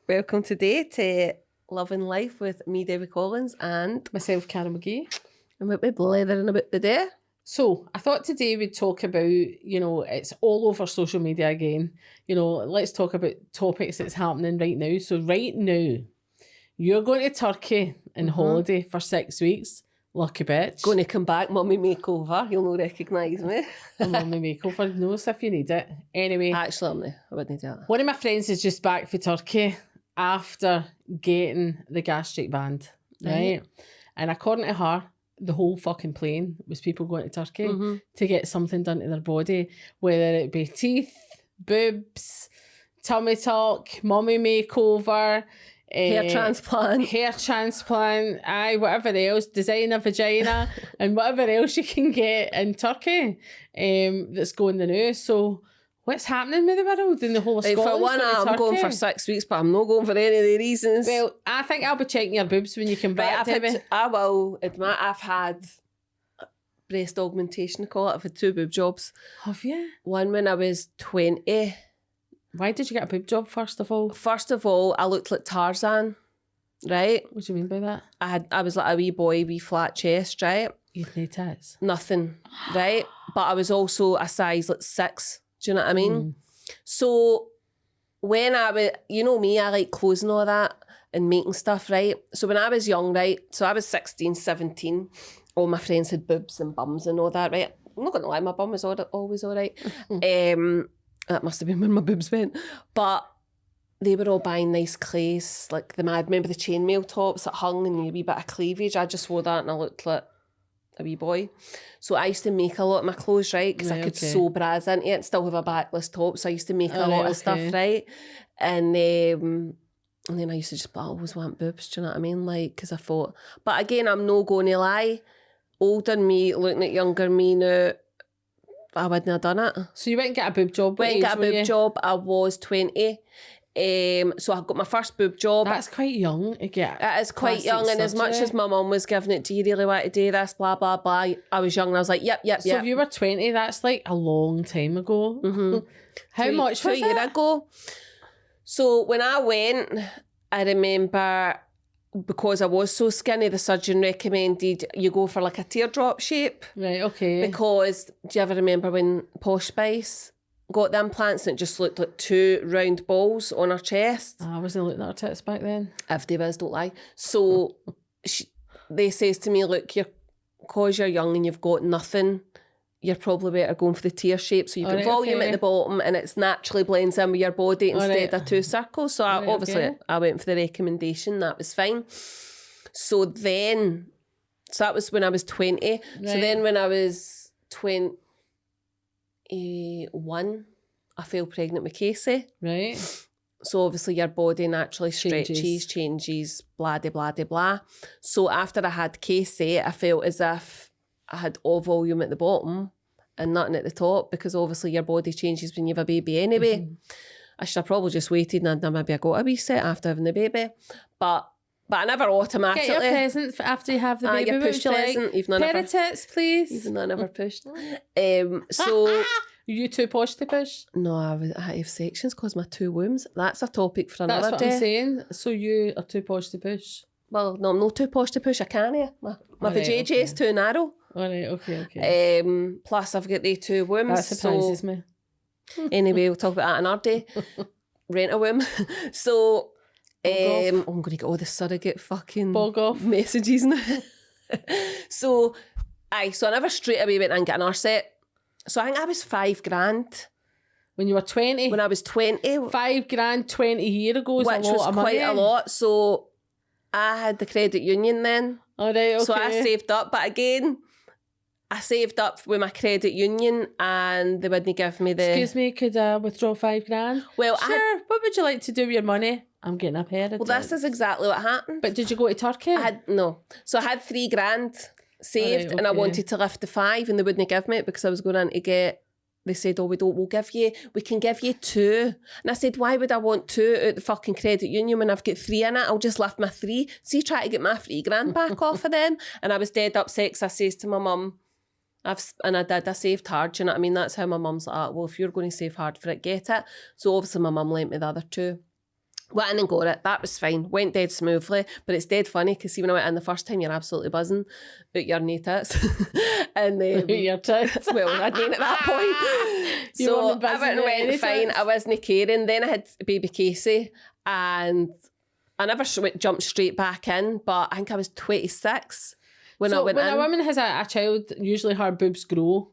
Welcome today to Loving Life with me, Debbie Collins, and myself, Carol McGee. And what we're blathering about today. So I thought today we'd talk about, it's all over social media again. Let's talk about topics that's happening right now. So right now, you're going to Turkey on holiday for 6 weeks. Lucky bitch. Going to come back, mummy makeover. You'll not recognise me. A mummy makeover. Knows if you need it. Anyway. Actually, I wouldn't do that. One of my friends is just back for Turkey after getting the gastric band. Right? And according to her, the whole fucking plane was people going to Turkey to get something done to their body, whether it be teeth, boobs, tummy tuck, mummy makeover, hair transplant, whatever else, design a vagina, and whatever else you can get in Turkey that's going the news. So what's happening with the world in the whole of Scotland? For one, I'm going for 6 weeks, but I'm not going for any of the reasons. Well, I think I'll be checking your boobs when you come back, Debbie. I will admit I've had breast augmentation, call it. I've had 2 boob jobs. Have you? One when I was 20. Why did you get a boob job, first of all? First of all, I looked like Tarzan, right? What do you mean by that? I was like a wee boy, wee flat chest, right? You had no tits? Nothing, right? But I was also a size 6. Do you know what I mean? So when I was, you know me, I like clothes and all that and making stuff, right? So when I was young, right? So I was 16, 17. All my friends had boobs and bums and all that, right? I'm not going to lie, my bum was always all right. That must have been when my boobs went. But they were all buying nice Craze, like remember the chainmail tops that hung and a wee bit of cleavage? I just wore that and I looked like a wee boy. So I used to make a lot of my clothes, right? Because I could sew bras into it and still have a backless top. So I used to make a lot of stuff, right? And then I used to just, I always want boobs, do you know what I mean? Like, because I thought, but again, I'm not going to lie. Older me, looking at younger me now, I wouldn't have done it. So you went and got a boob job? Went and got a boob job. I was 20. So I got my first boob job. That's quite young to get. It is quite young, and as much as my mum was giving it, do you really want to do this, blah, blah, blah, I was young and I was like, yep. So if you were 20, that's like a long time ago. How much was it? 2 years ago. So when I went, I remember, because I was so skinny, the surgeon recommended you go for like a teardrop shape. Right, okay. Because, do you ever remember when Posh Spice got the implants and it just looked like 2 round balls on her chest? I wasn't looking at her tits back then. If they was, don't lie. So they says to me, look, because you're young and you've got nothing, you're probably better going for the tear shape, so you get volume at the bottom and it's naturally blends in with your body instead of 2 circles. So I went for the recommendation, that was fine. So that was when I was 20. Right. So then when I was 21, I fell pregnant with Casey. Right. So obviously your body naturally stretches, changes, blah, de, blah, de, blah. So after I had Casey, I felt as if I had all volume at the bottom and nothing at the top, because obviously your body changes when you have a baby anyway. I should have probably just waited and maybe I got a wee set after having the baby. But I never automatically... Get your present after you have the baby. Your push present. Like? Pair of tits, please. Even though I never pushed. So... You too posh to push? No, I have sections because my 2 wombs. That's a topic for another day. That's what I'm saying. So you are too posh to push? Well, no, I'm not too posh to push. I can't. My vajayjay is too narrow. All right, okay. Plus, I've got the 2 wombs. That surprises me. Anyway, we'll talk about that another day. Rent a womb. So, I'm going to get all the surrogate fucking bog off messages now. So I never straight away went and got an arse set. So I think I was $5,000. When you were 20? When I was 20. $5,000 20 years ago is a lot of money. Which was quite a lot. So I had the credit union then. All right, okay. So I saved up. But again, I saved up with my credit union and they wouldn't give me the... Excuse me, could I withdraw $5,000? Well, sure. What would you like to do with your money? I'm getting a pair of Well, this is exactly what happened. But did you go to Turkey? No. So I had $3,000 saved, and I wanted to lift the 5 and they wouldn't give me it because I was going in to get... They said, we can give you 2. And I said, why would I want 2 at the fucking credit union when I've got 3 in it? I'll just lift my 3. See, try to get my $3,000 back off of them. And I was dead upset because I says to my mum, I saved hard, do you know what I mean? That's how my mum's like, well, if you're going to save hard for it, get it. So obviously my mum lent me the other 2. Went in and got it. That was fine. Went dead smoothly. But it's dead funny because see, when I went in the first time, you're absolutely buzzing out your knee tits. And Your tits. well, I'd been at that point. You So weren't I went and went buzzing fine. tits? I wasn't caring. Then I had baby Casey and I never jumped straight back in, but I think I was 26 when I went in. When a woman has a child, usually her boobs grow.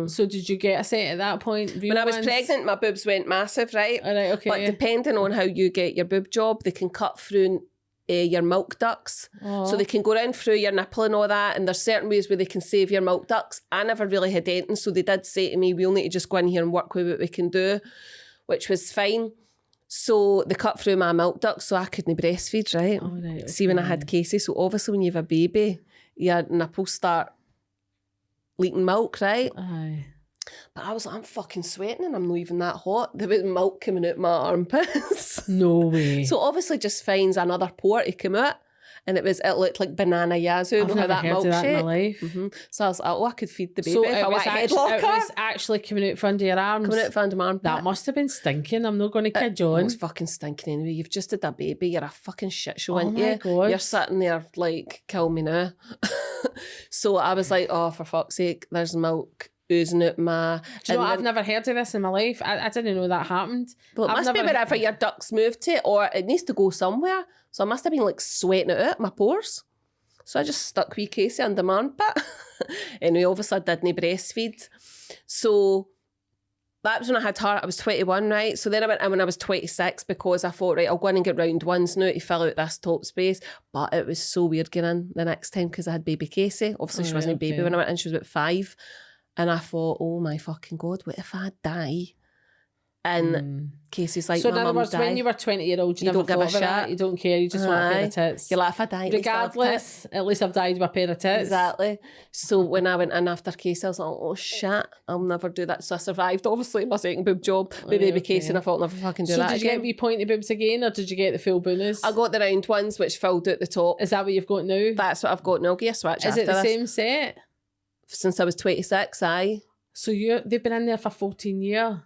So did you get a set at that point? When I was pregnant, my boobs went massive, right? All right, okay. But depending on how you get your boob job, they can cut through your milk ducts. So they can go down through your nipple and all that, and there's certain ways where they can save your milk ducts. I never really had anything, so they did say to me, we'll need to just go in here and work with what we can do, which was fine. So they cut through my milk ducts so I couldn't breastfeed, right? Oh, right, okay. See, when I had Casey, so obviously when you have a baby, your nipples start leaking milk, right? Aye. But I was like, I'm fucking sweating and I'm not even that hot. There was milk coming out my armpits. No way. So obviously just finds another port to come out. And it looked like banana yazoo. I've never heard of that in my life. So I was like, oh, I could feed the baby So if I it want a was headlocker. actually coming out from under your arms. Coming out from under my armpit. That must have been stinking. I'm not going to kid you It on. was fucking stinking anyway. You've just had a baby. You're a fucking shit show, aren't my you? God. You're sitting there like, kill me now. So I was like, oh, for fuck's sake, there's milk oozing out my... Do you know, and I've never heard of this in my life. I didn't know that happened. Well, it I've must be never- wherever your ducts move to, or it needs to go somewhere. So I must have been like sweating it out, my pores. So I just stuck wee Casey under my armpit. Anyway, obviously I didn't breastfeed. So that was when I had her. I was 21, right? So then I went in when I was 26 because I thought, right, I'll go in and get round ones now to fill out this top space. But it was so weird getting in the next time because I had baby Casey. Obviously she wasn't a baby when I went in. She was about 5. And I thought, oh my fucking God, what if I die? And Casey's like, so in my other mum words, died. when you were 20-year-old, you You never don't give a thought about that. shit. You don't care. You just want a pair of tits. You're like, if I die, Regardless, at least I've died with a pair of tits. Exactly. So when I went in after Casey, I was like, oh shit, I'll never do that. So I survived, obviously, my second boob job with baby Casey, and I thought I'll never fucking do So that did you again. get wee pointy boobs again, or did you get the full bonus? I got the round ones, which filled out the top. Is that what you've got now? That's what I've got now. I'll give you a switch Is after it the this. same set? Since I was 26, aye. So they've been in there for 14 years.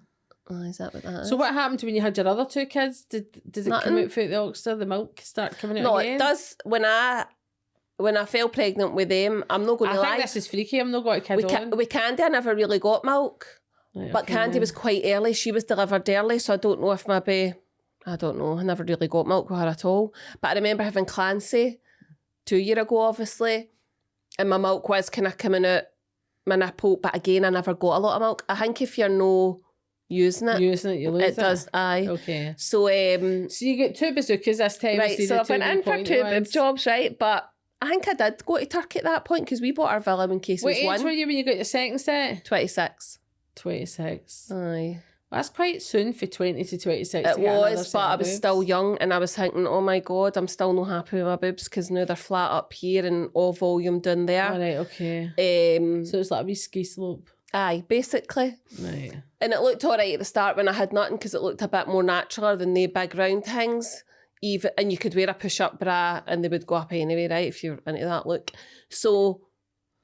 Oh, is that what that is? So what happened when you had your other 2 kids? Does it come Nothing. out through the Oxter, the milk start coming out No, again? it does. When I fell pregnant with them, I'm not going to I lie. think this is freaky. I'm not going to kid on. With Candy, I never really got milk. Right, But okay, Candy then. was quite early. She was delivered early, so I don't know if maybe... I don't know. I never really got milk with her at all. But I remember having Clancy 2 years ago, obviously, and my milk was kind of coming out my nipple. But again, I never got a lot of milk. I think if you're no using it, You lose it. it does, aye. Okay. So, So you get 2 bazookas this time. right, instead so of I went 2 in for pointy 2 ones. boob jobs, right? But I think I did go to Turkey at that point because we bought our villa when Casey What was age 1. were you when you got your second set? 26. 26. Aye. That's quite soon for 20 to 26. It to get another was, set but of I was boobs. still young and I was thinking, oh my God, I'm still not happy with my boobs because now they're flat up here and all volume down there. All right, okay. So it's like a wee ski slope. Aye, basically. Right. And it looked all right at the start when I had nothing because it looked a bit more natural than the big round things. And you could wear a push-up bra and they would go up anyway, right, if you're into that look. So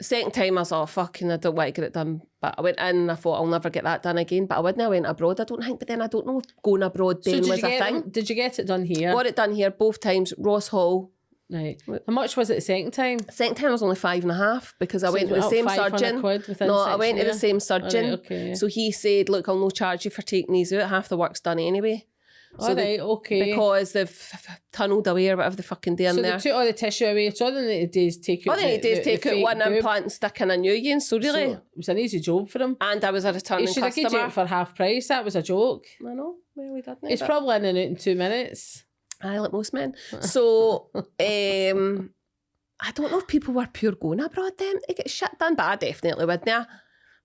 second time I was like, oh, fucking, I don't want to get it done. But I went in and I thought I'll never get that done again. But I wouldn't have went abroad, I don't think. But then I don't know if going abroad then was a thing. Did you get it done here? Got it done here both times, Ross Hall. Right. How much was it the second time? Second time was only 5.5 because I So went it to the went same up 500 surgeon. quid within No, I 6 went to the years? same surgeon. Alright, okay. So he said, look, I'll no charge you for taking these out. Half the work's done anyway. So Alright, okay. Because they've tunneled away or whatever they fucking do in So there. they took all the tissue away. So all they need to do is take out All they need to do is take out fake one boob. implant and stick in a new one. So really... So it was an easy job for him. And I was a He returning should have given customer. you it for half price. That was a joke. I know. Well, we didn't. It's probably in and out in 2 minutes. Aye, like most men. So, I don't know if people were pure going abroad then to get shit done, but I definitely wouldn't.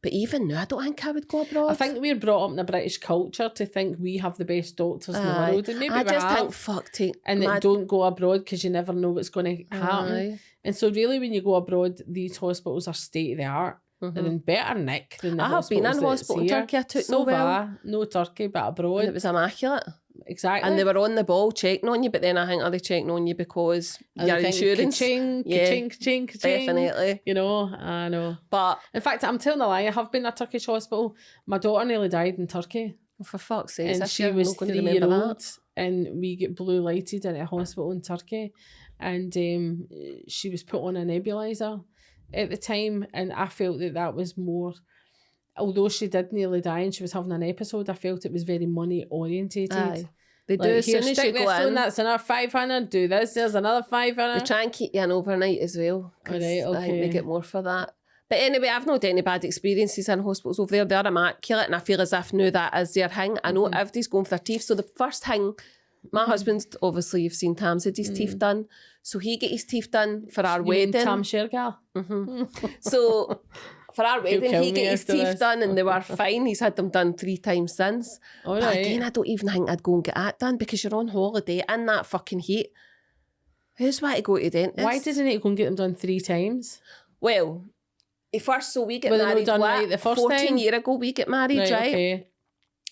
But even now, I don't think I would go abroad. I think we're brought up in a British culture to think we have the best doctors in the Aye. world. And maybe I we just have. think, fuck, take And that don't go abroad because you never know what's going to happen. Aye. And so really when you go abroad, these hospitals are state of the art. Mhm. And in better nick than the I have been in hospitals hospital in that's here. Turkey. I took So no well. far, no Turkey, but abroad. And it was immaculate. Exactly. And they were on the ball checking on you, but then I think are they checking on you because And your they think, insurance? Ka-ching, Yeah, ka-ching, ka-ching, ka-ching. Definitely. You know, I know. But In fact, I'm telling a lie. I have been in a Turkish hospital. My daughter nearly died in Turkey. for fuck's sake, And this she year, I'm was not going 3 to years remember old. that. and we get blue lighted in a hospital in Turkey, and she was put on a nebulizer at the time, and I felt that was more, although she did nearly die and she was having an episode, I felt it was very money orientated. Aye. They do, as soon as you go in. That's another 500, do this, there's another 500. They try and keep you in overnight as well. Right, okay. I think they get more for that. But anyway, I've not had any bad experiences in hospitals over there. They're immaculate, and I feel as if now that is their thing. I know everybody's going for their teeth. So the first thing, my husband's, obviously you've seen Tam's had his teeth done. So he get his teeth done for our wedding. Tam Shergal? So for our wedding, he get his teeth this. done, and they were fine. He's had them done 3 times since. All But right. again, I don't even think I'd go and get that done because you're on holiday in that fucking heat. Who's why to go to the dentist? Why doesn't it go and get them done 3 times? Well, first, so we get Were they not married done what, right the first 14 time? years ago we get married, right? Okay.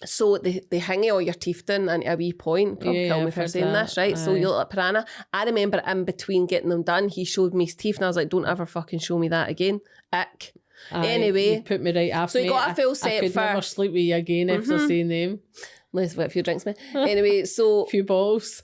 So they hang all your teeth down into a wee point. Probably kill me I've for heard saying that. this, right? So you look like piranha. I remember in between getting them done, he showed me his teeth and I was like, don't ever fucking show me that again. Ick. Aye, Anyway. you put me right after. So you got a full set I could for... never sleep with you again if they're saying them. Let's wait a few drinks, man. Anyway, so... A few balls.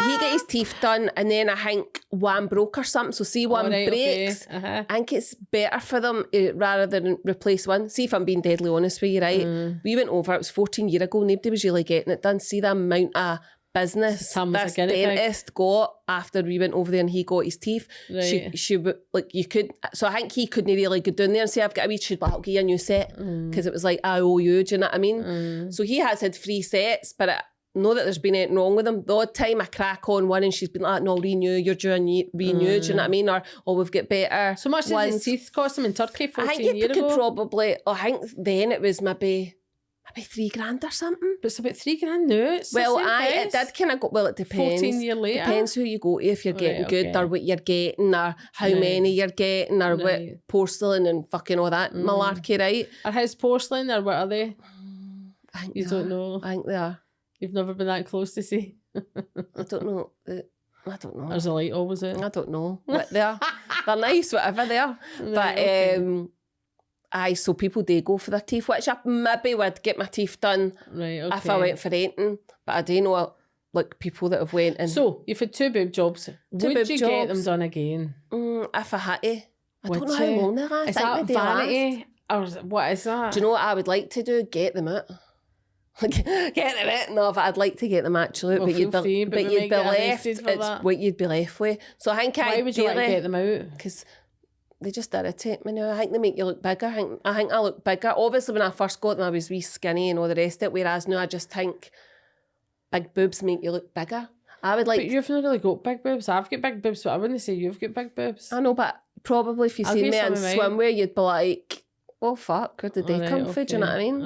he get his teeth done and then I think one broke or something. So see one breaks, Okay. I think it's better for them rather than replace one. See if I'm being deadly honest with you, right? We went over, it was 14 years ago, nobody was really getting it done. See the amount of business this dentist got after we went over there and he got his teeth. Right. She like, you could, so I think he couldn't really go down there and say, I've got a wee, she'd be like, I'll give you a new set. Because it was like, I owe you, do you know what I mean? So he has had 3 sets, but know that there's been anything wrong with them. The odd time I crack on one and she's been like, no, renew, you're due a renew, do you know what I mean? Or we've got better. So much does his teeth cost him in Turkey 14 I think years ago? probably, I think then it was maybe $3,000 or something. But it's about $3,000 now. It's Well, the same it did kind of go, well, it depends. 14 years later. Depends who you go to, if you're getting good okay. or what you're getting or how many you're getting or what porcelain and fucking all that malarkey, right? Are his porcelain or what are they? I think You they don't are. know. I think they are. You've never been that close to see? I don't know. I don't know. There's a light always out. I don't know what they are. They're nice, whatever they are. But aye, so people do go for their teeth, which I maybe would get my teeth done if I went for anything. But I do know like people that have went and So you've had 2 boob jobs. Would you get them done again? if I had to. I don't know Would how you? long they last. Is I that think they last. vanity? Or what is that? Do you know what I would like to do? Get them out. Get them out. No, but I'd like to get them actually. Well, but you'd feel free, be, but but we you'd might be get left. arrested for It's that. what you'd be left with. So I think Why would you like to get them out? Because they just irritate me now. I think they make you look bigger. I think I look bigger. Obviously, when I first got them, I was wee skinny and all the rest of it. Whereas now I just think big boobs make you look bigger. I would like. But you've not really got big boobs. I've got big boobs, but I wouldn't say you've got big boobs. I know, but probably if you I'll see give me in some of mine. swimwear, you'd be like, "Oh fuck, where did they come from?" Do you know what I mean?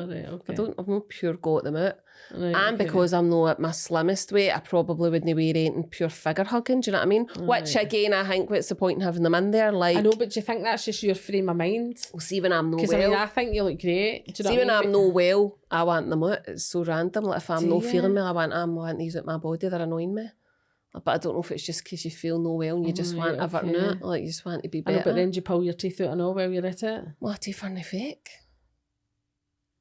I've not pure got them out. And because I'm not at my slimmest weight, I probably wouldn't wear anything pure figure hugging, do you know what I mean? Which again, I think, what's the point in having them in there? Like, I know, but do you think that's just your frame of mind? Well, see when I'm no Because well. I think you look great. Do you know See what when I mean? I'm no well, I want them out. It's so random. Like if I'm Do no you? feeling well, I want these out my body. They're annoying me. But I don't know if it's just because you feel no well and you just want everything out. Like you just want to be I better. know, but then do you pull your teeth out and all while you're at it? My teeth are not fake.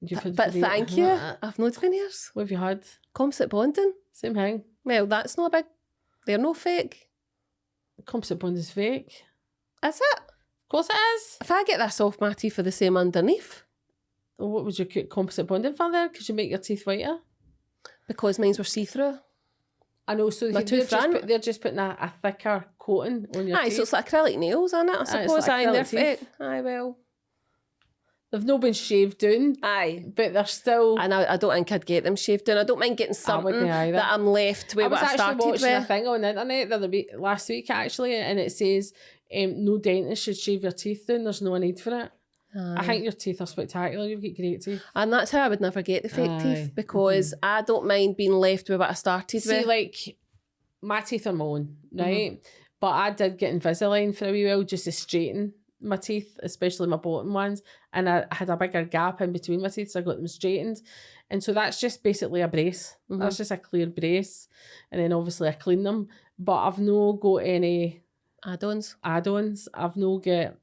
You've had But three- thank you. I've not veneers. What have you had? Composite bonding. Same thing. Well, that's not big. They're no fake. Composite bond is fake. Is it? Of course it is. If I get this off my teeth for the same underneath, Well, what would you get composite bonding for then? Because you make your teeth whiter. because mine were see-through. I know, so My tooth ran. they're just putting a thicker coating on your Aye, teeth. so it's like acrylic nails, isn't it? I it's suppose. like Aye, they're acrylic teeth. fake. Aye, well. They've not been shaved down, Aye. but they're still... And I don't think I'd get them shaved down. I don't mind getting something either. that I'm left with I was what I actually started watching a with. thing on the internet the other week, last week actually, and it says no dentist should shave your teeth down. There's no need for it. I think your teeth are spectacular. You've got great teeth. And that's how I would never get the fake Aye. teeth because I don't mind being left with what I started See, with. like, my teeth are mown, right? But I did get Invisalign for a wee while just to straighten my teeth, especially my bottom ones. And I had a bigger gap in between my teeth, so I got them straightened. And so that's just basically a brace. That's just a clear brace. And then obviously I clean them. But I've no got any add-ons. I've no got...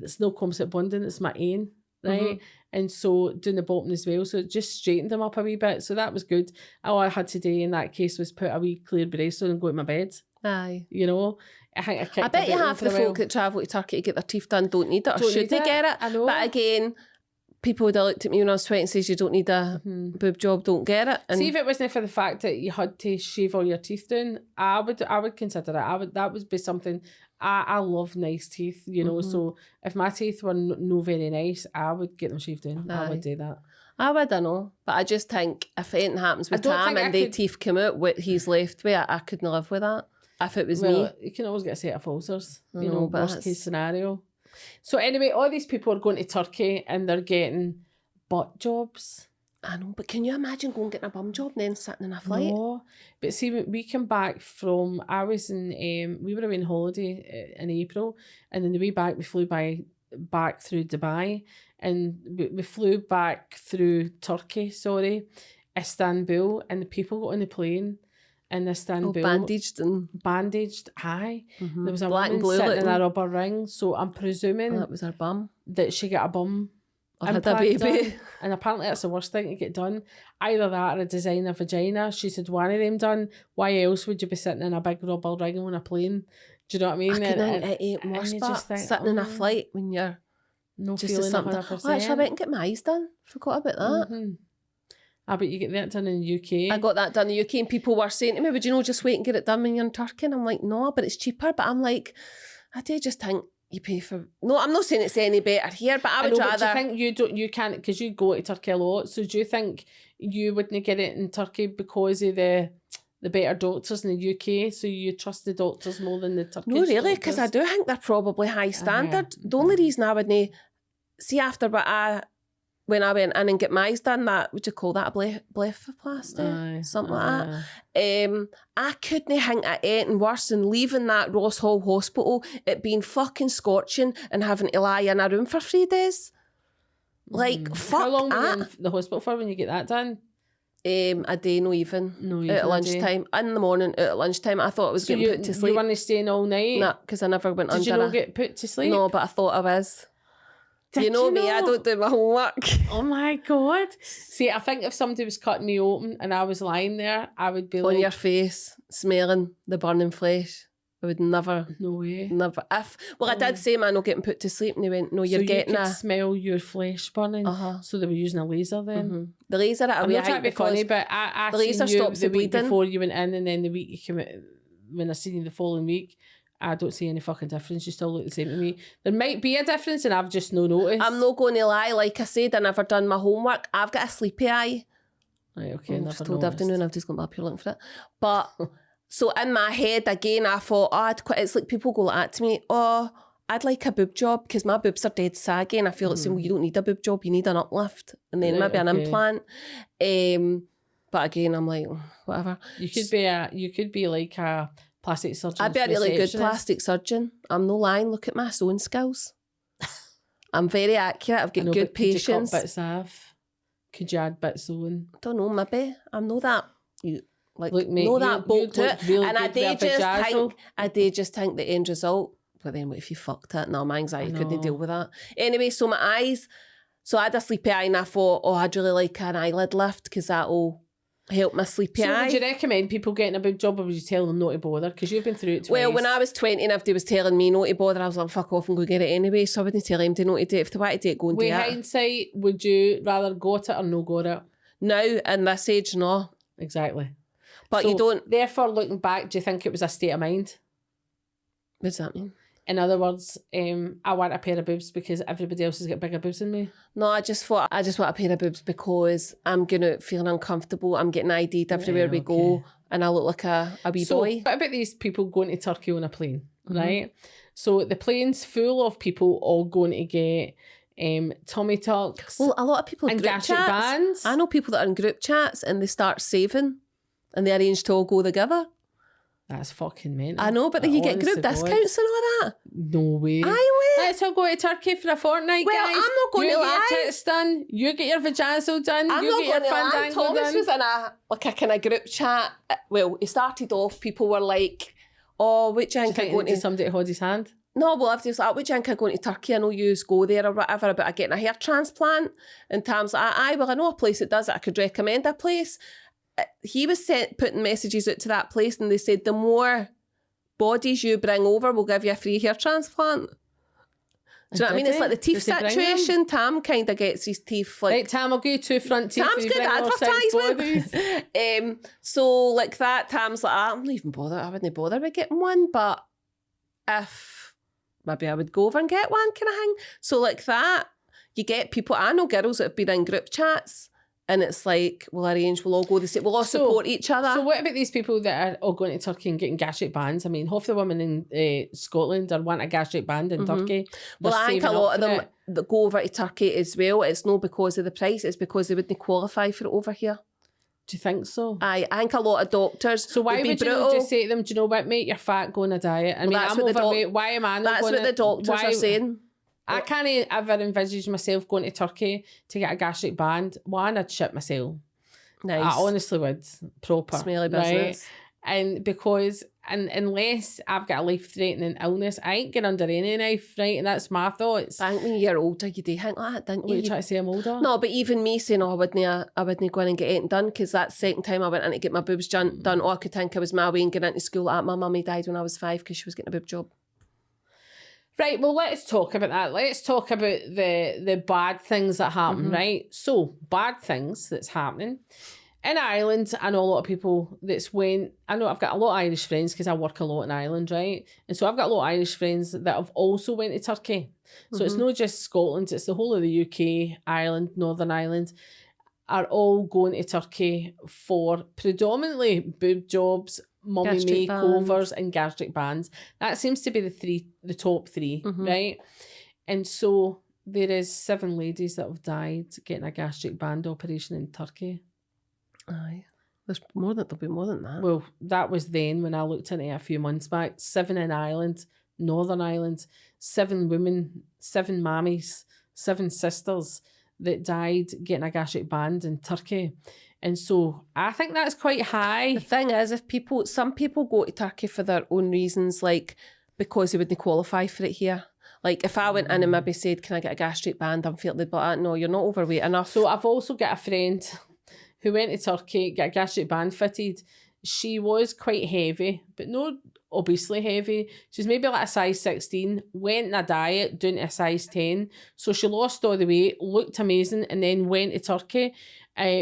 It's no composite bonding, it's my ain right? And so doing the bottom as well. So it just straightened them up a wee bit. So that was good. All I had to do in that case was put a wee clear brace on and go to my bed. Aye. You know? I bet you half the folk that travel to Turkey to get their teeth done don't need it or should they get it. I know. But again, people would have looked at me when I was 20 and says you don't need a boob job, don't get it. And see, if it wasn't for the fact that you had to shave all your teeth down, I would consider it. That would be something. I love nice teeth, you know. So if my teeth were no very nice, I would get them shaved in. I would do that. I know, but I just think if anything happens with Tam and their teeth come out, what he's left with, I couldn't live with that. If it was me, you can always get a set of ulcers. You know, worst case scenario. So anyway, all these people are going to Turkey and they're getting butt jobs. I know, but can you imagine going getting a bum job and then sitting in a flight? No, but see, we came back from, I was in, we were away on holiday in April, and then the way back, we flew back through Dubai, and we flew back through Turkey, Istanbul, and the people got on the plane in Istanbul. Bandaged, aye. There was a woman sitting in a rubber ring, so I'm presuming that was her bum. That she got a bum. Or had a baby. Done. And apparently that's the worst thing to get done. Either that or a designer vagina. She said one of them done. Why else would you be sitting in a big rubber ring on a plane? Do you know what I mean? I think it ain't worse, but sitting in a flight when you're no just feeling 100%. Oh, actually, I went and get my eyes done. Forgot about that. I bet you get that done in the UK. I got that done in the UK and people were saying to me, would you know, just wait and get it done when you're in Turkey? And I'm like, no, but it's cheaper. But I'm like, I do just think you pay for... No, I'm not saying it's any better here, but I would rather... But do you think you can't, because you go to Turkey a lot, so do you think you wouldn't get it in Turkey because of the better doctors in the UK, so you trust the doctors more than the Turkish No, really, because I do think they're probably high standard. The only reason I wouldn't... See, after when I went in and get my eyes done, that, would you call that a blepharoplasty? Something like that. I couldn't think of anything worse than leaving that Ross Hall hospital, it being fucking scorching and having to lie in a room for 3 days. Like, fuck. How long were you in the hospital for when you get that done? A day, no even. Out at lunchtime. In the morning, out at lunchtime. I thought I was getting put to sleep. You weren't staying all night? Nah, because I never went under. Did you not get put to sleep? No, but I thought I was. You know me, I don't do my homework. Oh my God. See, I think if somebody was cutting me open and I was lying there, I would be on your face, smelling the burning flesh. I would never. No way. Never. I did say, man, I'm not getting put to sleep. And they went, no, you're getting you could smell your flesh burning. So they were using a laser then. The laser, I'm not trying to be funny, but I the laser stops the bleeding before you went in, and then the week you came out, when I seen you the following week, I don't see any fucking difference. You still look the same to me. There might be a difference and I've just no noticed. I'm not going to lie. Like I said, I never done my homework. I've got a sleepy eye. Right, okay. I just told afternoon, I've just gone up here looking for it. But, so in my head, again, I thought, it's like people go like that to me. Oh, I'd like a boob job because my boobs are dead saggy and I feel like saying, well, you don't need a boob job, you need an uplift and then maybe an implant. But again, I'm like, whatever. You could be like a plastic surgeon. I'd be a really good plastic surgeon. I'm no lying. Look at my sewing skills. I'm very accurate. I've got good patience. Could you cut bits off? Could you add bits sewing? I don't know, maybe. I'm not that... Look, mate, that bolt to it. Really, and I do just think the end result, but then what if you fucked it? No, my anxiety couldn't deal with that. Anyway, so my eyes, so I had a sleepy eye and I thought, I'd really like an eyelid lift because that'll help my sleepy eye. So would you recommend people getting a boob job or would you tell them not to bother? Because you've been through it twice. Well, when I was 20 and everybody was telling me not to bother, I was like, fuck off and go get it anyway. So I wouldn't tell them to not to do it. If they wanted to do it, go and do it. With hindsight, would you rather got it or no got it? Now, in this age, no. Exactly. But so, you don't... Therefore, looking back, do you think it was a state of mind? What does that mean? In other words, I want a pair of boobs because everybody else has got bigger boobs than me. No, I just want a pair of boobs because I'm going to feel uncomfortable. I'm getting ID'd everywhere we go and I look like a wee boy. What about these people going to Turkey on a plane, right? So the plane's full of people all going to get tummy tucks. Well, a lot of people in group chats. Bands. I know people that are in group chats and they start saving and they arrange to all go together. That's fucking mental. I know, but then you get group discounts and all that. No way. I will. Let's all go to Turkey for a fortnight, guys. I'm not going to lie. You get your tits done. You get your vajazzle done. I'm you not get your going to lie. Thomas done. was in a kind of group chat. Well, it started off, people were like, what do you think somebody hold his hand? no, well, if there's like, would you think of going to Turkey? I know you go there or whatever, about getting a hair transplant. And Tam's like, well, I know a place that does it. I could recommend a place. He was putting messages out to that place, and they said, the more bodies you bring over, we'll give you a free hair transplant. Do you know what I mean? It's like the teeth situation. Tam kind of gets his teeth like... Right, Tam, I'll give you 2 front teeth. Tam's good advertisement. So like that, Tam's like, I'm not even bothered. I wouldn't bother with getting one, but if maybe I would go over and get one kind of thing. So like that, you get people... I know girls that have been in group chats, and it's like, we'll arrange, we'll all go the same, we'll all support each other. So what about these people that are all going to Turkey and getting gastric bands? I mean, half the women in Scotland are want a gastric band in Turkey. Well, I think a lot of them that go over to Turkey as well, it's not because of the price, it's because they wouldn't qualify for it over here. Do you think so? I think a lot of doctors. So why would you not just say to them, do you know what, mate, you're fat, go on a diet? I mean, I'm overweight, why am I not going to... That's what the doctors are saying. I can't ever envisage myself going to Turkey to get a gastric band. One, I'd shit myself. Nice. I honestly would. Proper. Smelly business. Right? And because, unless I've got a life-threatening illness, I ain't getting under any knife, right? And that's my thoughts. I think when you're older, you do think like that, didn't you? What, you trying to say I'm older? No, but even me saying, I wouldn't go in and get anything done, because that second time I went in to get my boobs done, I could think I was my way and getting into school. My mummy died when I was 5 because she was getting a boob job. Right, well, let's talk about that. Let's talk about the bad things that happen, right? So, bad things that's happening. In Ireland, I know a lot of people I know I've got a lot of Irish friends because I work a lot in Ireland, right? And so I've got a lot of Irish friends that have also went to Turkey. So it's not just Scotland, it's the whole of the UK, Ireland, Northern Ireland, are all going to Turkey for predominantly boob jobs, mummy makeovers and gastric bands. That seems to be the top 3, right? And so there is 7 ladies that have died getting a gastric band operation in Turkey. Aye. There'll be more than that. Well, that was then when I looked into it a few months back. 7 in Ireland, Northern Ireland, 7 women, 7 mammies, 7 sisters that died getting a gastric band in Turkey. And so I think that's quite high. The thing is, some people go to Turkey for their own reasons, like because they wouldn't qualify for it here. Like if I went in and maybe said, can I get a gastric band? I'm feeling they'd be like, no, you're not overweight enough. So I've also got a friend who went to Turkey, got a gastric band fitted. She was quite heavy, but not obesely heavy. She's maybe like a size 16, went on a diet down to a size 10. So she lost all the weight, looked amazing, and then went to Turkey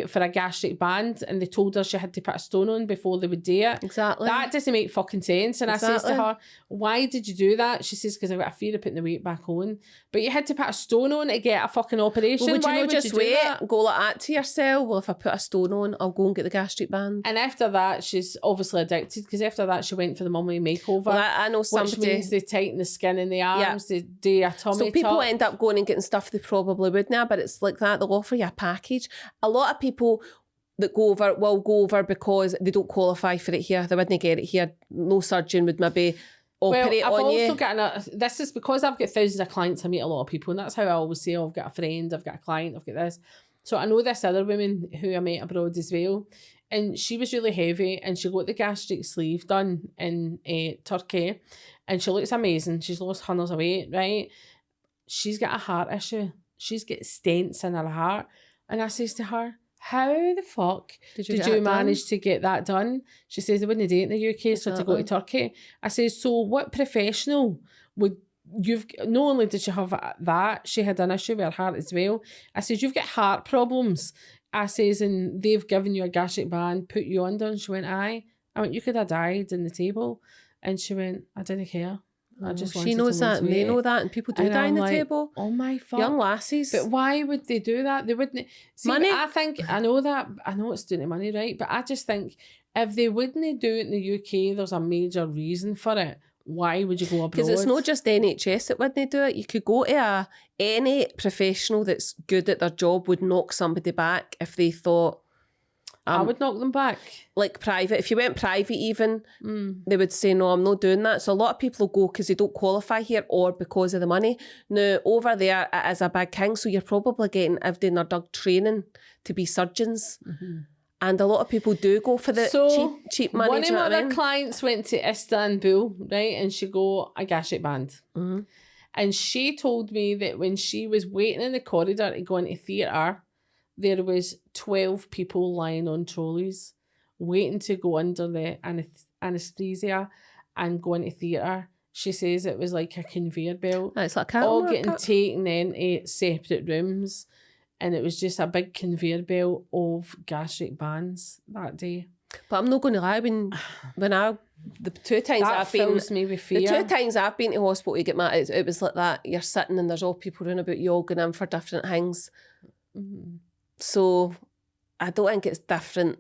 for a gastric band, and they told her she had to put a stone on before they would do it. Exactly. That doesn't make fucking sense. And I says to her, why did you do that? She says, because I've got a fear of putting the weight back on. But you had to put a stone on to get a fucking operation. Well, why would you just wait? Go like that to yourself? Well, if I put a stone on, I'll go and get the gastric band. And after that, she's obviously addicted, because after that, she went for the mummy makeover. Well, I know somebody... Which means they tighten the skin in the arms, they do a tummy So people tuck. end up going and getting stuff they probably would now, but it's like that. They'll offer you a package. A lot of people that go over will go over because they don't qualify for it here. They wouldn't get it here. No surgeon would maybe operate I've on you. also got this is because I've got thousands of clients. I meet a lot of people, and that's how I always say, I've got a friend, I've got a client, I've got this. So I know this other woman who I met abroad as well, and she was really heavy, and she got the gastric sleeve done in Turkey, and she looks amazing. She's lost hundreds of weight, right? She's got a heart issue. She's got stents in her heart, and I says to her, how the fuck did you manage to get that done? She says they wouldn't do it in the UK, so to go to Turkey. I says, so what professional would not only did she have that, she had an issue with her heart as well. I says, you've got heart problems. I says, and they've given you a gastric band, put you under. And she went, aye. I went, you could have died in the table. And she went, I didn't care. I just she knows that, and they know that, and people do die on the table. Oh my fuck. Young lassies. But why would they do that? They wouldn't. See, money. I know it's doing the money, right? But I just think if they wouldn't do it in the UK, there's a major reason for it. Why would you go abroad? Because it's not just NHS that wouldn't do it. You could go to any professional that's good at their job would knock somebody back if they thought. I would knock them back. Like private. If you went private even, they would say, no, I'm not doing that. So a lot of people go because they don't qualify here or because of the money. Now, over there, it is a big thing. So you're probably getting, if they're done training to be surgeons. And a lot of people do go for the cheap money. One of my other clients went to Istanbul, right, and she got a gastric band. Mm-hmm. And she told me that when she was waiting in the corridor to go into theatre, there was 12 people lying on trolleys waiting to go under the anaesthesia and go into theatre. She says it was like a conveyor belt. It's like all getting taken into separate rooms. And it was just a big conveyor belt of gastric bands that day. But I'm not going to lie, the two times I've been to hospital to get my, it was like that. You're sitting and there's all people running about you all going in for different things. Mm-hmm. So I don't think it's different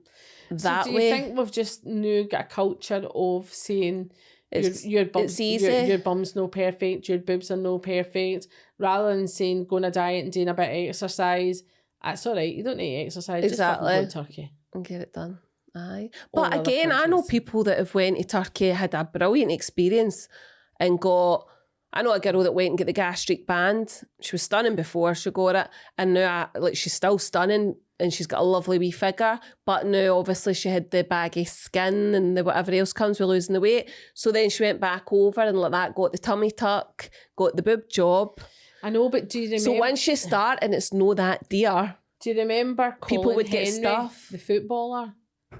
that way. Do you think we've just got a culture of saying your bum's no perfect, your boobs are no perfect, rather than saying go on a diet and doing a bit of exercise? That's all right. You don't need exercise. Exactly. Just fucking go to Turkey and get it done. Aye. But again, I know people that have went to Turkey, had a brilliant experience and got... I know a girl that went and got the gastric band. She was stunning before she got it. And now she's still stunning and she's got a lovely wee figure. But now obviously she had the baggy skin and the whatever else comes with losing the weight. So then she went back over and like that, got the tummy tuck, got the boob job. I know, but do you remember... So once you start and it's no that dear... Do you remember people would Henry, get stuff? The footballer?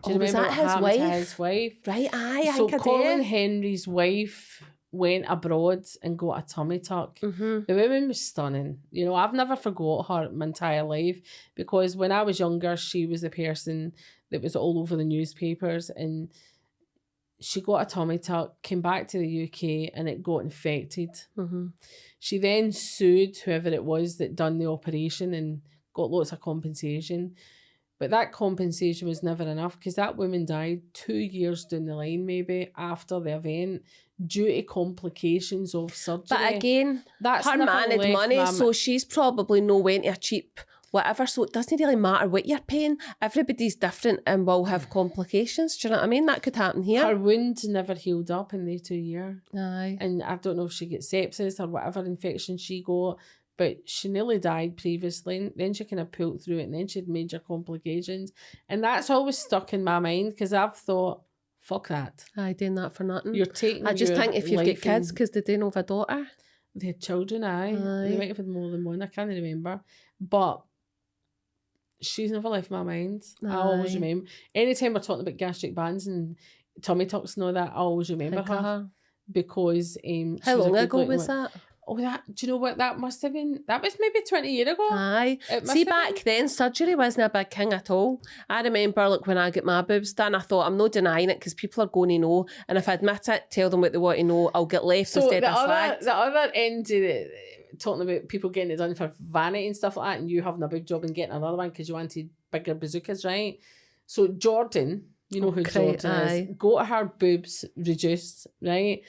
Do you remember that his wife? His wife? Right, aye, so Colin Henry's wife went abroad and got a tummy tuck. Mm-hmm. The woman was stunning. You know, I've never forgot her my entire life, because when I was younger, she was the person that was all over the newspapers, and she got a tummy tuck, came back to the UK, and it got infected. Mm-hmm. She then sued whoever it was that done the operation and got lots of compensation. But that compensation was never enough, because that woman died 2 years down the line, maybe, after the event, due to complications of surgery. But again, that's her man had money, so she's probably no went to a cheap whatever, so it doesn't really matter what you're paying. Everybody's different and will have complications. Do you know what I mean? That could happen here. Her wound never healed up in the 2 years. Aye. And I don't know if she got sepsis or whatever infection she got, but she nearly died previously. Then she kind of pulled through it, and then she had major complications. And that's always stuck in my mind, because I've thought, fuck that. Aye, doing that for nothing. You're taking I just think if you've got kids, because they didn't have a daughter. They had children, aye. They might have had more than one, I can't remember. But she's never left my mind. Aye. I always remember. Anytime we're talking about gastric bands and tummy tucks and all that, I always remember her. Because how long ago was that? Oh, do you know what that must have been? That was maybe 20 years ago. Aye. See, back then, surgery wasn't a big thing at all. I remember, like, when I get my boobs done, I thought, I'm not denying it because people are going to know. And if I admit it, tell them what they want to know, I'll get left instead of slagged. The other end of it, talking about people getting it done for vanity and stuff like that, and you having a boob job and getting another one because you wanted bigger bazookas, right? So Jordan, you know who Jordan is, got her boobs reduced, right?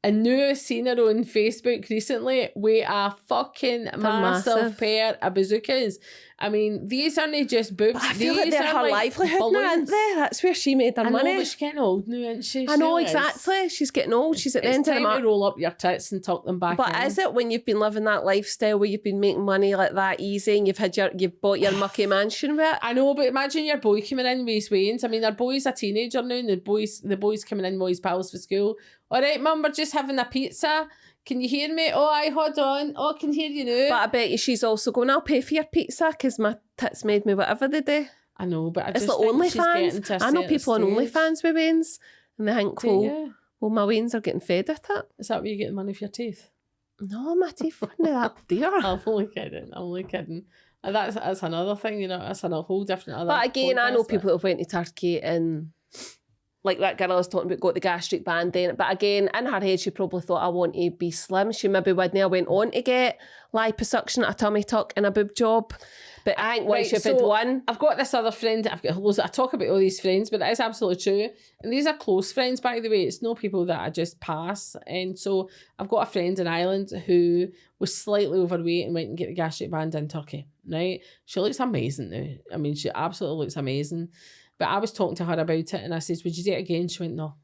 And now I've seen her on Facebook recently with a fucking massive pair of bazookas. I mean, these aren't just boobs. But I feel like they're her livelihood now, aren't they? That's where she made her money. I know, but she's getting old now, isn't she? I know, exactly. She's getting old. She's at the end of the month. It's time to roll up your tits and tuck them back in. But is it when you've been living that lifestyle where you've been making money like that easy and you've bought your mucky mansion with it? I know, but imagine your boy coming in with his wains. I mean, our boy's a teenager now, and the boy's coming in with his pals for school. All right, Mum, we're just having a pizza. Can you hear me? Oh, aye, hold on. Oh, I can hear you now. But I bet you she's also going, I'll pay for your pizza because my tits made me whatever they do. I know, but I just think OnlyFans. I know people on OnlyFans with veins, and they think, well, my veins are getting fed at it. Is that where you get the money for your teeth? No, my teeth aren't that dear. I'm only kidding. And that's another thing, you know, that's a whole different other. But again, I know people that have went to Turkey and... Like that girl I was talking about got the gastric band then. But again, in her head, she probably thought, I want to be slim. She maybe wouldn't have went on to get liposuction, a tummy tuck and a boob job. But I think once you've had one... I've got this other friend, I've got loads, I talk about all these friends, but that is absolutely true. And these are close friends, by the way. It's no people that I just pass. And so I've got a friend in Ireland who was slightly overweight and went and get the gastric band in Turkey, right? She looks amazing now. I mean, she absolutely looks amazing. But I was talking to her about it and I says, would you do it again? She went, no.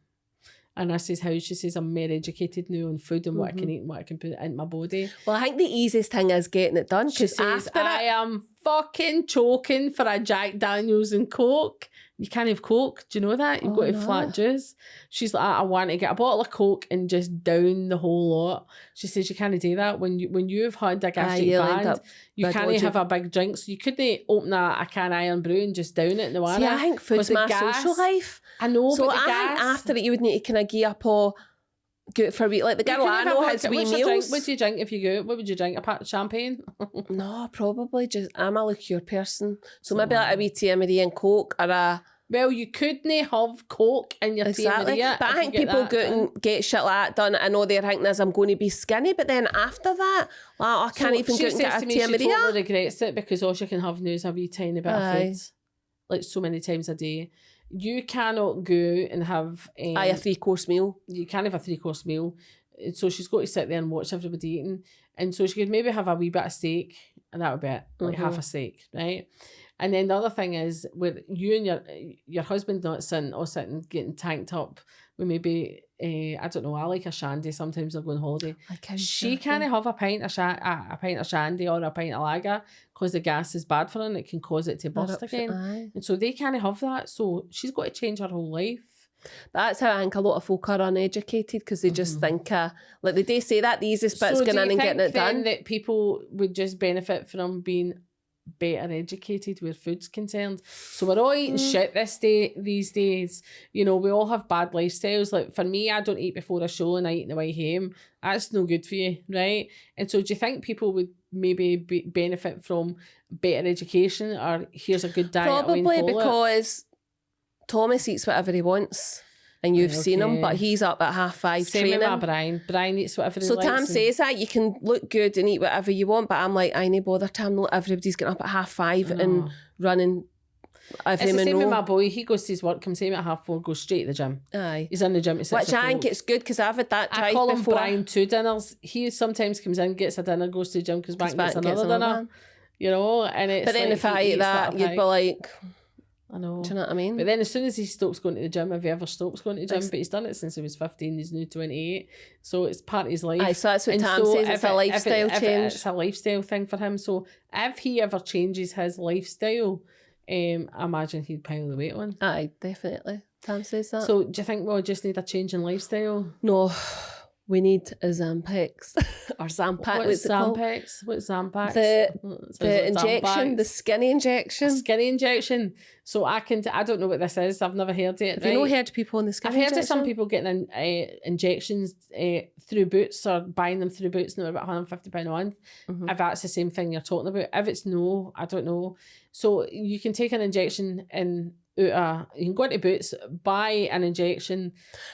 And I says, how? She says, I'm more educated now on food and what I can eat and what I can put into my body. Well, I think the easiest thing is getting it done. She says, I am fucking choking for a Jack Daniels and Coke. You can't have Coke. Do you know that? You've got to have flat juice. She's like, I want to get a bottle of Coke and just down the whole lot. She says you can't do that. When you've had a gastric band, you can't have a big drink. So you couldn't open a can of Iron Brew and just down it in the water. See, I think food's my social life. I know, so but the I gas... think after it, you would need to kind of gear up or go out for a week. Like the girl I know has wee meals. What do you drink if you go out? What would you drink? A pack of champagne? No, probably just, I'm a liqueur person. So maybe like a wee Tia Maria and Coke or a... Well, you couldn't have Coke in your Tia Maria. But I think people go out and get shit like that done. I know they're thinking I'm going to be skinny, but then after that, I can't even go out and get a Tia Maria. She totally regrets it because all she can have now is a wee tiny bit of food. Like so many times a day. You cannot go and have a 3-course meal. You can't have a 3-course meal. So she's got to sit there and watch everybody eating. And so she could maybe have a wee bit of steak, and that would be it, like half a steak, right? And then the other thing is, with you and your husband not sitting getting tanked up with maybe, I don't know, I like a shandy sometimes. I'll go on holiday. She can't have a pint of shandy or a pint of lager because the gas is bad for her and it can cause it to burst again. And so they can't have that. So she's got to change her whole life. That's how I think a lot of folk are uneducated, because they just think, like they do say that the easiest bit's going in and getting it done. That people would just benefit from being better educated where food's concerned? So we're all eating shit these days. You know, we all have bad lifestyles. Like for me, I don't eat before a show and I eat on the way home. That's no good for you, right? And so do you think people would maybe benefit from better education, or here's a good diet? Probably because Thomas eats whatever he wants. And you've seen him, but he's up at 5:30 Same training. with my Brian. Brian eats whatever he likes. So Tam says that you can look good and eat whatever you want, but I'm like, I ain't bother, Tam. Not everybody's getting up at 5:30 and running. It's the same with my boy. He goes to his work, comes home at 4:30, goes straight to the gym. Aye. He's in the gym at 6 Which I think it's good, because I've had that drive before. I call before. him Brian 2 dinners. He sometimes comes in, gets a dinner, goes to the gym, comes back and gets another dinner. You know, and it's but then if I ate that, you'd be like... I know. Do you know what I mean? But then as soon as he stops going to the gym, if he ever stops going to the gym, but he's done it since he was 15, he's now 28. So it's part of his life. Aye, so that's what Tam says, it's a lifestyle change. It's a lifestyle thing for him. So if he ever changes his lifestyle, I imagine he'd pile the weight on. Aye, definitely. Tam says that. So do you think we'll just need a change in lifestyle? No. We need a Zampex or Zampac. What's Zampex? What's Zampax? The injection, the skinny injection. Skinny injection. So I don't know what this is. I've never heard it. Have you not heard people on the skinny injection? I've heard of some people getting injections through Boots, or buying them through Boots, and they're about £150 a month. If that's the same thing you're talking about. If it's no, I don't know. So you can take an injection in... you can go into Boots, buy an injection.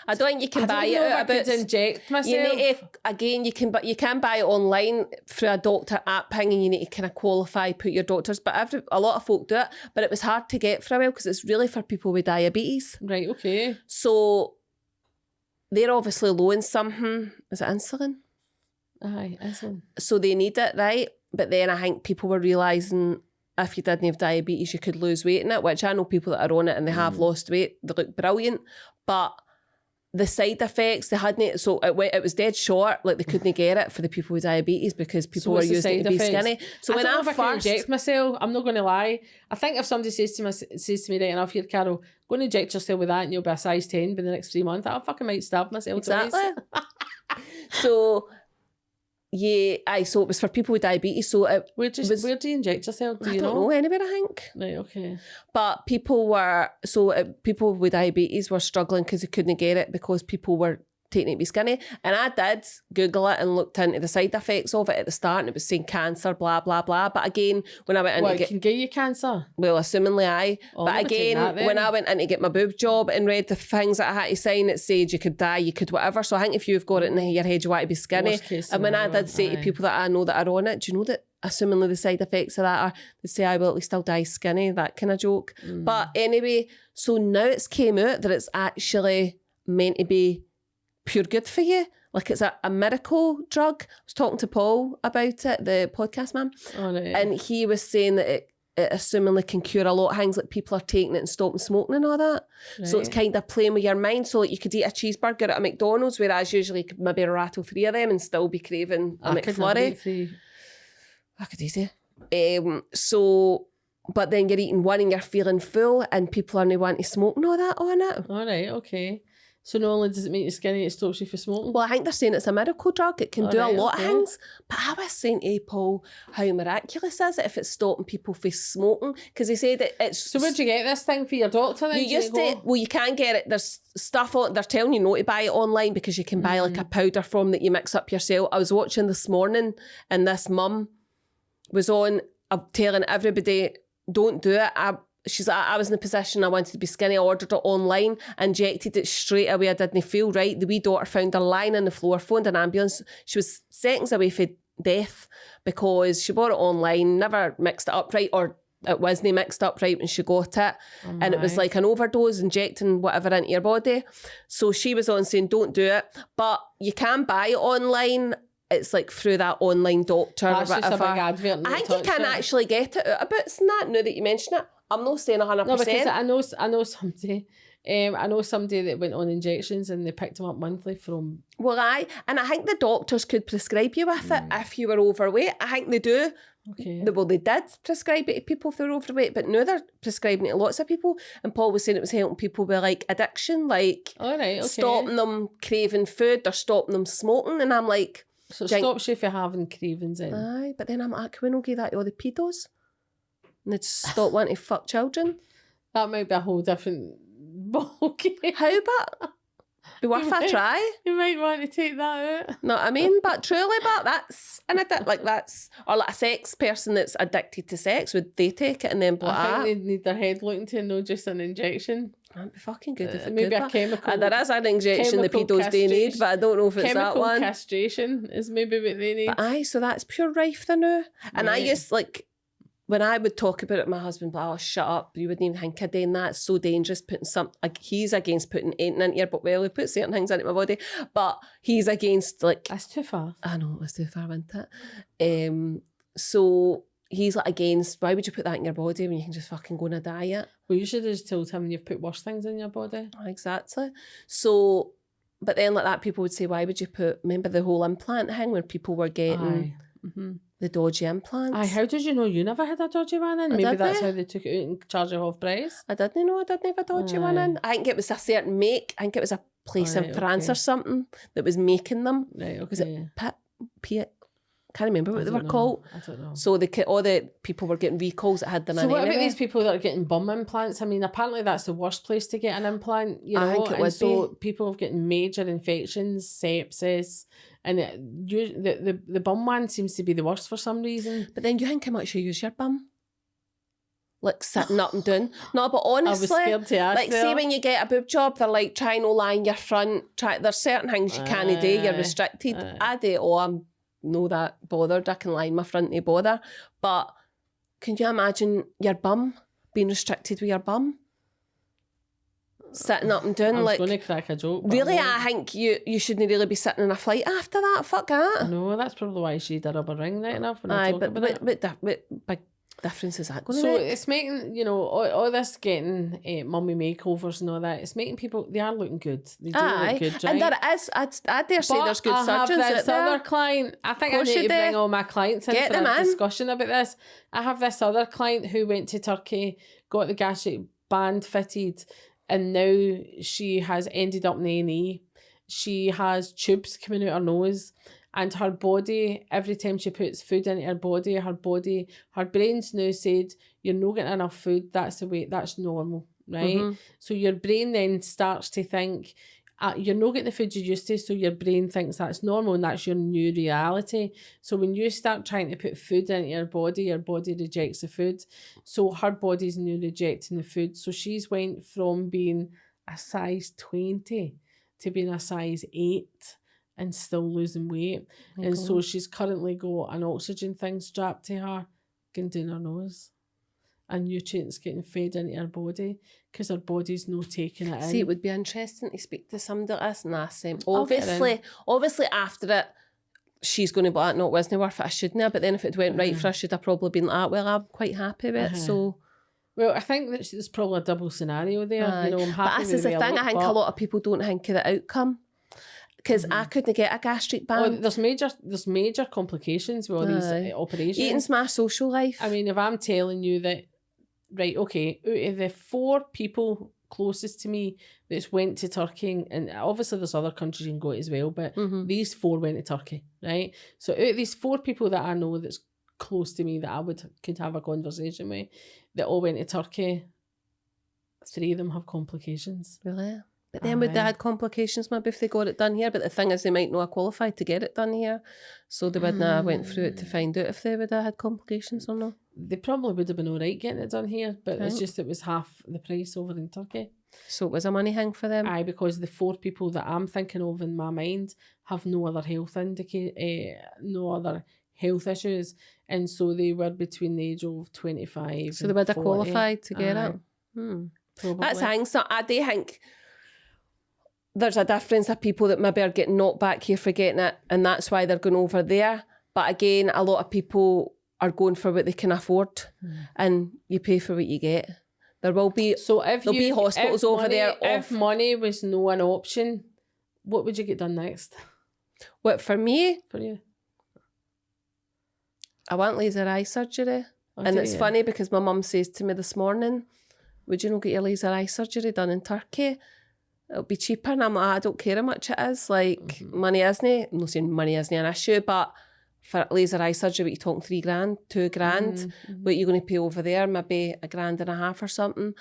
I don't think you can buy it out of Boots. Inject myself. You need to, again, you can buy it online through a doctor app thing, and you need to kind of qualify, put your doctors. But a lot of folk do it, but it was hard to get for a while because it's really for people with diabetes. Right, okay. So they're obviously low in something. Is it insulin? Aye, insulin. So they need it, right? But then I think people were realising, if you didn't have diabetes, you could lose weight in it, which I know people that are on it and they have lost weight. They look brilliant. But the side effects, they hadn't... So it was dead short. Like, they couldn't get it for the people with diabetes because people were using it to be skinny. So when I first inject myself, I'm not going to lie. I think if somebody says to me, right enough, here, Carol, go and inject yourself with that and you'll be a size 10 by the next 3 months, I fucking might stab myself exactly. twice. So... Yeah, so it was for people with diabetes. So where do you inject yourself? I don't know anywhere, I think. Right, okay. But people with diabetes were struggling because they couldn't get it because people were taking it to be skinny. And I did Google it and looked into the side effects of it at the start, and it was saying cancer, blah, blah, blah. But again, when I went in it can get you cancer? Well, assumingly aye. But again, when I went in to get my boob job and read the things that I had to sign, it said you could die, you could whatever. So I think if you've got it in your head, you want to be skinny. And when I did say to people that I know that are on it, do you know that assumingly the side effects of that are, they say, I will at least I'll die skinny, that kind of joke. But anyway, so now it's came out that it's actually meant to be pure good for you. Like it's a miracle drug. I was talking to Paul about it, the podcast man. Oh, no. And he was saying that it assumingly can cure a lot of things, like people are taking it and stopping smoking and all that. Right. So it's kind of playing with your mind. So like you could eat a cheeseburger at a McDonald's, whereas usually maybe rattle 3 of them and still be craving a McFlurry. I could easy. So, but then you're eating one and you're feeling full and people are not wanting to smoke and all that on it. All right, okay. So not only does it make you skinny, it stops you from smoking? Well, I think they're saying it's a miracle drug. It can do a lot of things. But I was saying to Paul, how miraculous is it if it's stopping people from smoking? Because he said it's... So where'd you get this thing for your doctor then? Well, you can get it. There's stuff on... They're telling you not to buy it online because you can buy like a powder form that you mix up yourself. I was watching this morning and this mum was on telling everybody, don't do it. She's like, I was in a position I wanted to be skinny. I ordered it online, injected it straight away. I didn't feel right. The wee daughter found her lying on the floor, phoned an ambulance. She was seconds away from death because she bought it online, never mixed it up right, or it wasn't mixed up right when she got it. Oh, and it was like an overdose, injecting whatever into your body. So she was on saying, don't do it. But you can buy it online. It's like through that online doctor or whatever. Just a big advert. I think you can actually get it out of boots and that, now that you mention it. I'm not saying 100%. No, because I know somebody. I know somebody that went on injections and they picked them up monthly from... Well, I think the doctors could prescribe you with it if you were overweight. I think they do. Okay. Well, they did prescribe it to people if they're overweight, but now they're prescribing it to lots of people. And Paul was saying it was helping people with like addiction, like stopping them craving food or stopping them smoking. And I'm like... So it stops you from having cravings in. Aye, but then I'm like, can we not give that to all the pedos? And they'd stop wanting to fuck children. That might be a whole different ballgame. How about? Be worth a try. You might want to take that out. Know what I mean? But truly, but that's or like a sex person that's addicted to sex, would they take it and then I think they need their head looking to know just an injection. That'd be fucking good if it maybe could. A chemical. There is an injection the pedos do need, but I don't know if it's that one. Chemical castration is maybe what they need. But aye, so that's pure rife there now. And I used like, when I would talk about it, my husband would be like, oh, shut up. You wouldn't even think of doing that. It's so dangerous putting he's against putting anything into your body. Well, he puts certain things into my body, but he's against like... That's too far. I know, it's too far, isn't it? So he's like against, why would you put that in your body when you can just fucking go on a diet? Well, you should have just told him you've put worse things in your body. Exactly. So, but then like that, people would say, why would you remember the whole implant thing where people were getting... the dodgy implants. Aye, how did you know you never had a dodgy one in? Maybe that's how they took it out and charged you half price. I didn't know I didn't have a dodgy one in. I think it was a certain make. I think it was a place in France or something that was making them. Right, okay. Was it Piet? Can't remember what they were called. I don't know. So all the people were getting recalls that had them in. So what about these people that are getting bum implants? I mean, apparently that's the worst place to get an implant. You know, I think it would so people have getting major infections, sepsis, and the bum one seems to be the worst for some reason. But then you think how much you use your bum? Like sitting up and down. No, but honestly, I was scared to ask like say when you get a boob job, they're like try no lie in your front. There's certain things you can't do. You're restricted. I do. I'm not that bothered. I can lie in my front to bother. But can you imagine your bum being restricted with your bum? Sitting up and down. I was like going to crack a joke. Really, I think you shouldn't really be sitting in a flight after that. Fuck that. No, that's probably why she did a rubber ring right enough. But what big difference is that going to make? So it's making, all this getting mummy makeovers and all that, it's making people, they are looking good. They do look good, right? And there is, I dare say there's good surgeons out there. Other client, I think I need to bring all my clients in for a discussion about this. I have this other client who went to Turkey, got the gastric band fitted, and now she has ended up in A&E. She has tubes coming out her nose. And her body, every time she puts food into her body, her brain's now said, you're not getting enough food, that's the way, that's normal, right? So your brain then starts to think, you're not getting the food you used to, so your brain thinks that's normal and that's your new reality. So when you start trying to put food into your body rejects the food. So her body's now rejecting the food. So she's went from being a size 20 to being a size 8. And still losing weight. And so she's currently got an oxygen thing strapped to her, going down her nose. And nutrients getting fed into her body because her body's not taking it in. See, it would be interesting to speak to somebody like this and ask them. Obviously after it, she's going to be like, no, it wasn't worth it, I shouldn't have. But then if it went right for her, should have probably been like, well, I'm quite happy with it. So... Well, I think that there's probably a double scenario there. I'm happy but this is the thing, I think a lot of people don't think of the outcome. because I couldn't get a gastric band. there's major complications with all these operations. Eating's my social life. I mean, if I'm telling you that, right, okay, out of the 4 people closest to me that's went to Turkey, and obviously there's other countries you can go to as well, but these 4 went to Turkey, right? So out of these 4 people that I know that's close to me that I could have a conversation with, that all went to Turkey, 3 of them have complications. Really? But then would they had complications maybe if they got it done here? But the thing is, they might not have qualified to get it done here, so they wouldn't have went through it to find out if they would have had complications or not. They probably would have been all right getting it done here, but it's just it was half the price over in Turkey. So it was a money thing for them? Aye, because the 4 people that I'm thinking of in my mind have no other no other health issues, and so they were between the age of 25 so they would have qualified to get it? Probably. That's thing. So I do think there's a difference of people that maybe are getting knocked back here for getting it, and that's why they're going over there. But again, a lot of people are going for what they can afford, and you pay for what you get. There will be there'll be hospitals over there. If money was no an option, what would you get done next? What, for me? For you? I want laser eye surgery. And it's funny because my mum says to me this morning, would you not get your laser eye surgery done in Turkey? It'll be cheaper. And I'm like, I don't care how much it is. Like, money isn't, I'm not saying money isn't an issue, but for laser eye surgery, you're talking $3,000, $2,000. What you're going to pay over there, maybe $1.5 or something.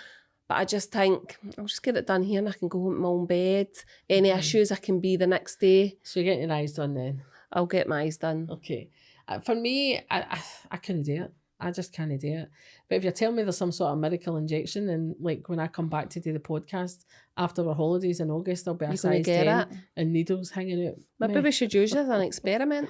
But I just think, I'll just get it done here and I can go home to my own bed. Any issues, I can be the next day. So you're getting your eyes done then? I'll get my eyes done. Okay. For me, I couldn't do it. I just can't do it. But if you're telling me there's some sort of miracle injection, and like when I come back to do the podcast after our holidays in August, there'll be a size 10 and needles hanging out. Maybe we should use it as an experiment.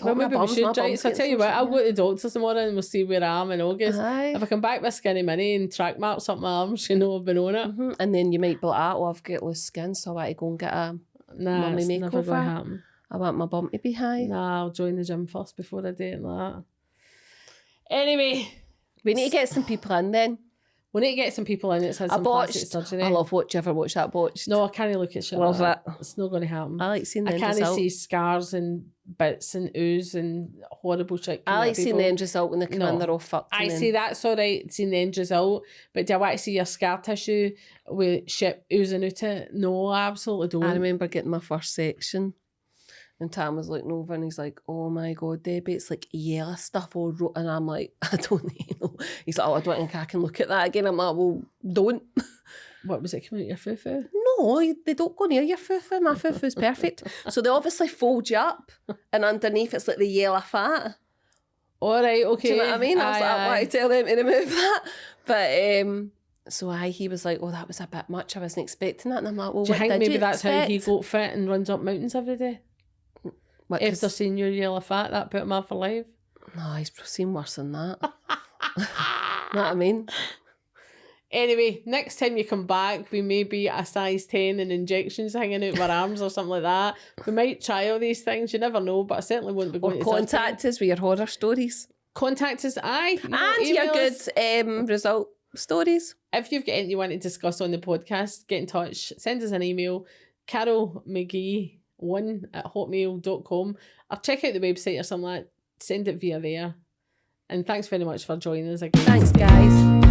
Well, maybe we should, right? So I tell you what, I'll go to the doctor tomorrow and we'll see where I am in August. Aye. If I come back with skinny mini and track marks up my arms, you know I've been on it. And then you might be like, oh, I've got loose skin, so I want to go and get a mummy it's never going to makeover. happen. I want my bum to be high. Nah, I'll join the gym first before I do it like that. Anyway. We need to get some people in then. We need to get some people in that's had some plastic surgery. I love Watch. You ever watch that Botched? No, I can't look at shit. Love like it. It's not going to happen. I like seeing the end result. I can't result. see scars and bits and ooze and horrible shit. I like seeing the end result when they come in, they're all fucked. I see that's all right, seeing the end result, but do I want to see your scar tissue with shit oozing out it? No, I absolutely don't. I remember getting my first section. And Tam was looking over and he's like, oh my God, Debbie, it's like yellow stuff all and I'm like, I don't know. He's like, oh, I don't think I can look at that again. I'm like, well, don't. What was it, coming out your fufu? No, they don't go near your fufu. My fufu's perfect. So they obviously fold you up and underneath it's like the yellow fat. All right, okay. Do you know what I mean? I was like, I want to tell them to remove that. But so he was like, oh, that was a bit much. I wasn't expecting that. And I'm like, well, do you think maybe that's expect? how he got fit and runs up mountains every day? What, if they're seeing your yellow fat, that put him off for life. No, he's seen worse than that. Know what I mean? Anyway, next time you come back, we may be a size 10 and injections hanging out of our arms or something like that. We might try all these things. You never know, but I certainly wouldn't be going or to contact us with your horror stories. Contact us, aye. And your good result stories. If you've got anything you want to discuss on the podcast, get in touch. Send us an email, Carol McGee 1@hotmail.com, or check out the website or something like that. Send it via there. And thanks very much for joining us again. Thanks, guys.